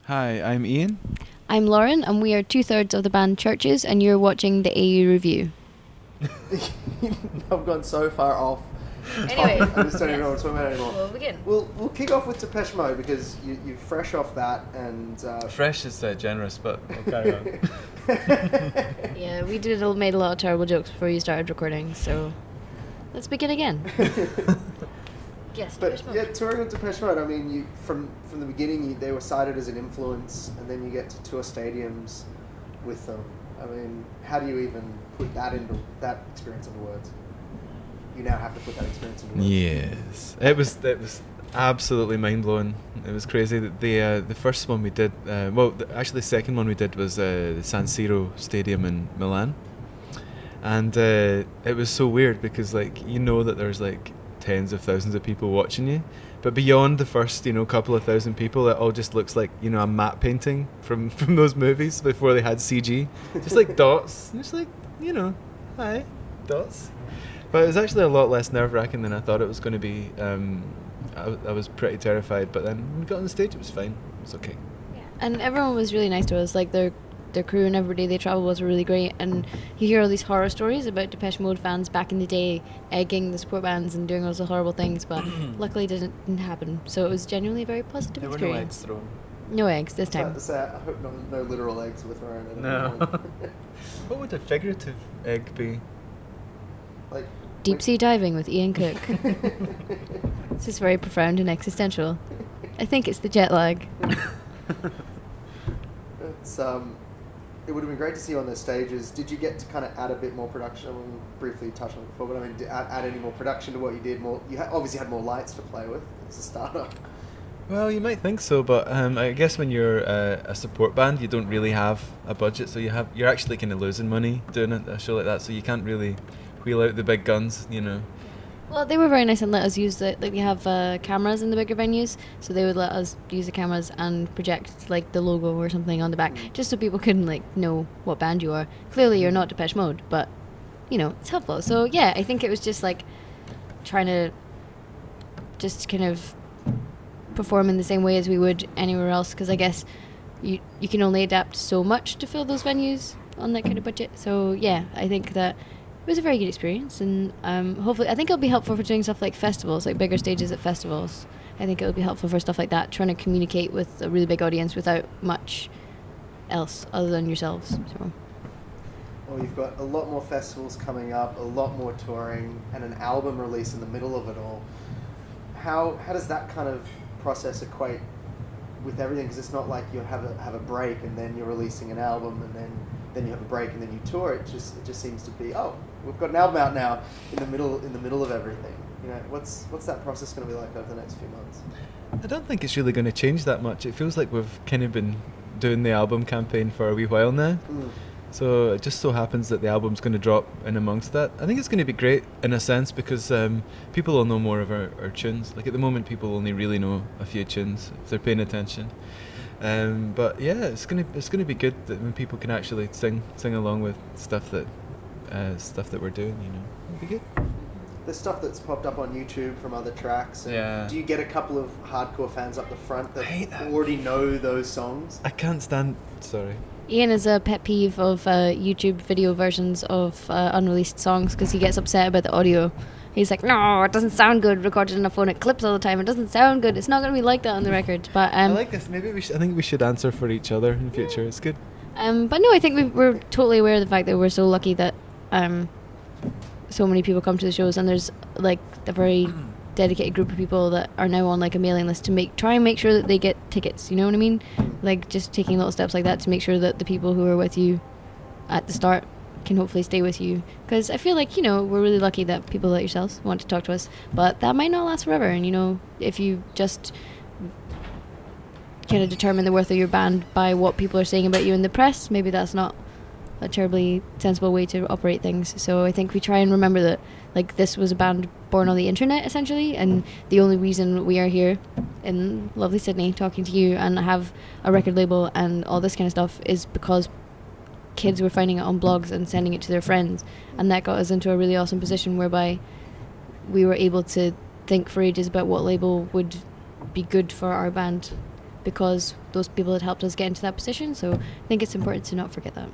Hi, I'm Ian. I'm Lauren, and we are two-thirds of the band Churches, and you're watching the AU Review. I've gone so far off Anyway, topic. I just don't even know what yes. to talk about anymore. We'll begin. We'll kick off with Depeche Mode because you're fresh off that and Fresh is generous, but we'll carry on. Yeah, we made a lot of terrible jokes before you started recording, so let's begin again. Yes, But Depeche Mode. yeah, touring with Depeche Mode. I mean, you from the beginning they were cited as an influence, and then you get to tour stadiums with them. I mean, how do you even put that experience into words? You now have to put that experience into words. Yes, it was absolutely mind blowing. It was crazy. The first one we did, actually the second one we did was the San Siro Stadium in Milan, and it was so weird because that there's tens of thousands of people watching you, but beyond the first couple of thousand people, it all just looks like a matte painting from those movies before they had CG, just like dots, and just hi, dots. But it was actually a lot less nerve-wracking than I thought it was going to be. I was pretty terrified, but then when we got on the stage, it was fine. It was okay. Yeah. And everyone was really nice to us. Like their crew and everybody they traveled with were really great. And you hear all these horror stories about Depeche Mode fans back in the day egging the support bands and doing all those horrible things, but luckily it didn't happen. So it was genuinely a very positive experience. There were no eggs thrown. No eggs this time. I hope no literal eggs were thrown at No. anyone. What would a figurative egg be? Like Deep sea diving with Ian Cook. This is very profound and existential. I think it's the jet lag. It's it would have been great to see you on those stages. Did you get to kind of add a bit more production? I mean, briefly touched on it before, but I mean, add any more production to what you did? You obviously had more lights to play with as a starter. Well, you might think so, but I guess when you're a support band, you don't really have a budget, so you're actually kind of losing money doing a show like that, so you can't really wheel out the big guns. Well, they were very nice and let us use they have cameras in the bigger venues, so they would let us use the cameras and project the logo or something on the back, just so people couldn't know what band you are. Clearly, you're not Depeche Mode, but it's helpful. So yeah, I think it was just trying to just kind of perform in the same way as we would anywhere else, because I guess you can only adapt so much to fill those venues on that kind of budget. So yeah, I think that it was a very good experience, and hopefully I think it'll be helpful for doing stuff like festivals, like bigger stages at festivals. I think it'll be helpful for stuff like that, trying to communicate with a really big audience without much else other than yourselves. So. Well, you've got a lot more festivals coming up, a lot more touring, and an album release in the middle of it all. How does that kind of process equate with everything? Because it's not like you have a break and then you're releasing an album and then you have a break and then you tour. It just seems to be, oh, we've got an album out now in the middle of everything. What's that process going to be like over the next few months? I don't think it's really going to change that much. It feels like we've kind of been doing the album campaign for a wee while now. So it just so happens that the album's going to drop in amongst that. I think it's going to be great in a sense because people will know more of our tunes. Like at the moment, people only really know a few tunes if they're paying attention. But yeah, it's gonna be good that when people can actually sing along with stuff that we're doing. It'll be good. The stuff that's popped up on YouTube from other tracks. Yeah. Do you get a couple of hardcore fans up the front that I hate that. already know those songs? I can't stand. Sorry. Ian is a pet peeve of YouTube video versions of unreleased songs because he gets upset about the audio. He's like, no, it doesn't sound good recorded on a phone. It clips all the time. It doesn't sound good. It's not going to be like that on the record. But I like this. Maybe I think we should answer for each other in future. It's good. But no, I think we're totally aware of the fact that we're so lucky that so many people come to the shows, and there's a very dedicated group of people that are now on a mailing list to try and make sure that they get tickets. You know what I mean? Just taking little steps like that to make sure that the people who are with you at the start can hopefully stay with you, because I feel like we're really lucky that people like yourselves want to talk to us, but that might not last forever. And if you just kind of determine the worth of your band by what people are saying about you in the press, maybe that's not a terribly sensible way to operate things. So I think we try and remember that this was a band born on the internet essentially, and the only reason we are here in lovely Sydney talking to you and have a record label and all this kind of stuff is because kids were finding it on blogs and sending it to their friends, and that got us into a really awesome position whereby we were able to think for ages about what label would be good for our band because those people had helped us get into that position. So I think it's important to not forget that.